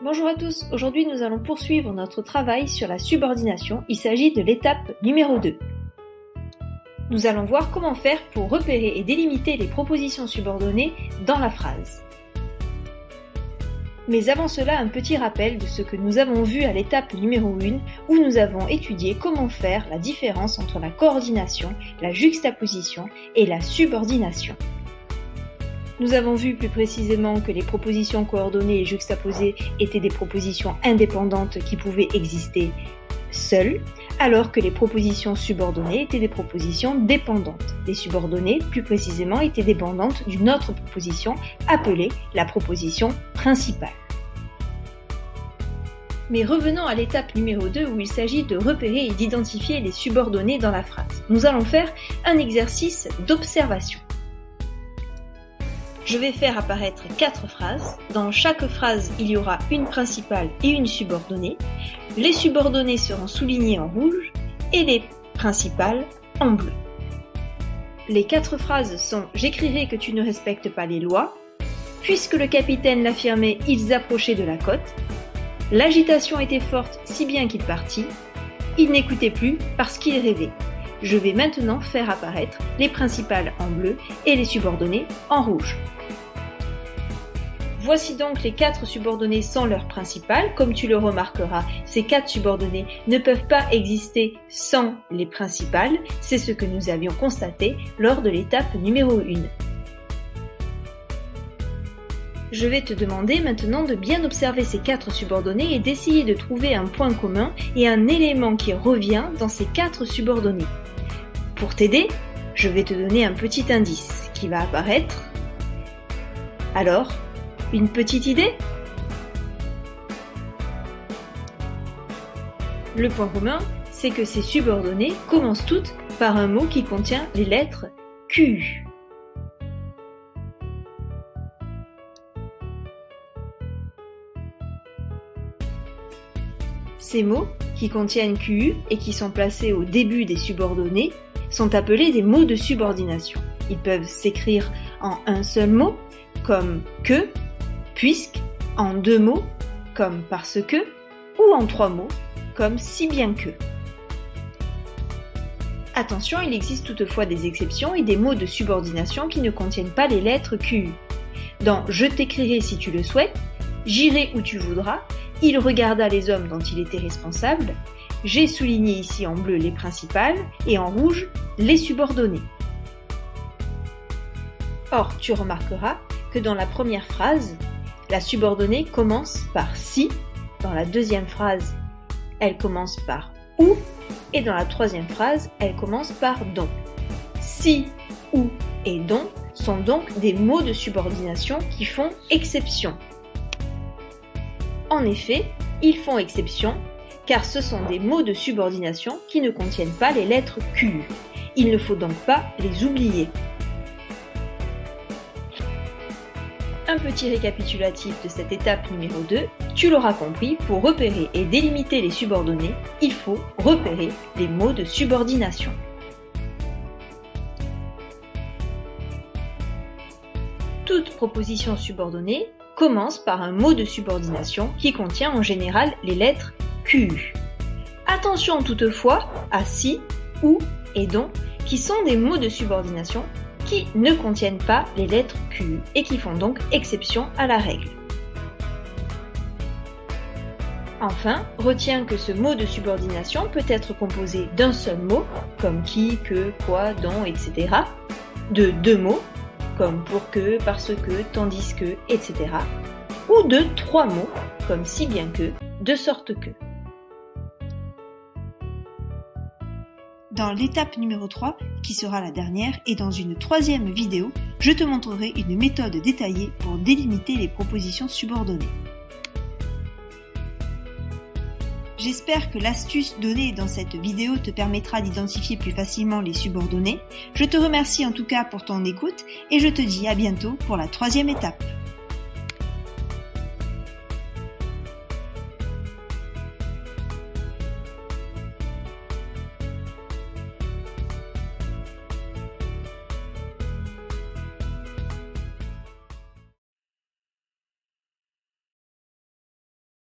Bonjour à tous, aujourd'hui nous allons poursuivre notre travail sur la subordination, il s'agit de l'étape numéro 2. Nous allons voir comment faire pour repérer et délimiter les propositions subordonnées dans la phrase. Mais avant cela, un petit rappel de ce que nous avons vu à l'étape numéro 1 où nous avons étudié comment faire la différence entre la coordination, la juxtaposition et la subordination. Nous avons vu plus précisément que les propositions coordonnées et juxtaposées étaient des propositions indépendantes qui pouvaient exister seules, alors que les propositions subordonnées étaient des propositions dépendantes. Les subordonnées, plus précisément, étaient dépendantes d'une autre proposition appelée la proposition principale. Mais revenons à l'étape numéro 2 où il s'agit de repérer et d'identifier les subordonnées dans la phrase. Nous allons faire un exercice d'observation. Je vais faire apparaître 4 phrases. Dans chaque phrase, il y aura une principale et une subordonnée. Les subordonnées seront soulignées en rouge et les principales en bleu. Les 4 phrases sont « J'écrirai que tu ne respectes pas les lois »,« Puisque le capitaine l'affirmait, ils approchaient de la côte »,« L'agitation était forte si bien qu'il partit »,« Il n'écoutait plus parce qu'il rêvait ». Je vais maintenant faire apparaître les principales en bleu et les subordonnées en rouge. Voici donc les 4 subordonnées sans leur principale. Comme tu le remarqueras, ces 4 subordonnées ne peuvent pas exister sans les principales. C'est ce que nous avions constaté lors de l'étape numéro 1. Je vais te demander maintenant de bien observer ces 4 subordonnées et d'essayer de trouver un point commun et un élément qui revient dans ces 4 subordonnées. Pour t'aider, je vais te donner un petit indice qui va apparaître. Alors, une petite idée ? Le point commun, c'est que ces subordonnées commencent toutes par un mot qui contient les lettres QU. Ces mots, qui contiennent QU et qui sont placés au début des subordonnées, sont appelés des mots de subordination. Ils peuvent s'écrire en un seul mot, comme que, puisque, en 2 mots, comme parce que, ou en 3 mots, comme si bien que. Attention, il existe toutefois des exceptions et des mots de subordination qui ne contiennent pas les lettres QU. Dans « Je t'écrirai si tu le souhaites »,« J'irai où tu voudras »,« Il regarda les hommes dont il était responsable », j'ai souligné ici en bleu les principales et en rouge les subordonnées. Or, tu remarqueras que dans la première phrase, la subordonnée commence par si, dans la deuxième phrase, elle commence par ou, et dans la troisième phrase, elle commence par donc. Si, ou et donc sont donc des mots de subordination qui font exception. En effet, ils font exception car ce sont des mots de subordination qui ne contiennent pas les lettres QU. Il ne faut donc pas les oublier. Un petit récapitulatif de cette étape numéro 2, tu l'auras compris, pour repérer et délimiter les subordonnées, il faut repérer les mots de subordination. Toute proposition subordonnée commence par un mot de subordination qui contient en général les lettres QU. Attention toutefois à si, ou et donc qui sont des mots de subordination qui ne contiennent pas les lettres QU et qui font donc exception à la règle. Enfin, retiens que ce mot de subordination peut être composé d'un seul mot, comme qui, que, quoi, dont, etc., de 2 mots, comme pour que, parce que, tandis que, etc., ou de 3 mots, comme si bien que, de sorte que. Dans l'étape numéro 3, qui sera la dernière, et dans une 3e vidéo, je te montrerai une méthode détaillée pour délimiter les propositions subordonnées. J'espère que l'astuce donnée dans cette vidéo te permettra d'identifier plus facilement les subordonnées. Je te remercie en tout cas pour ton écoute et je te dis à bientôt pour la 3e étape.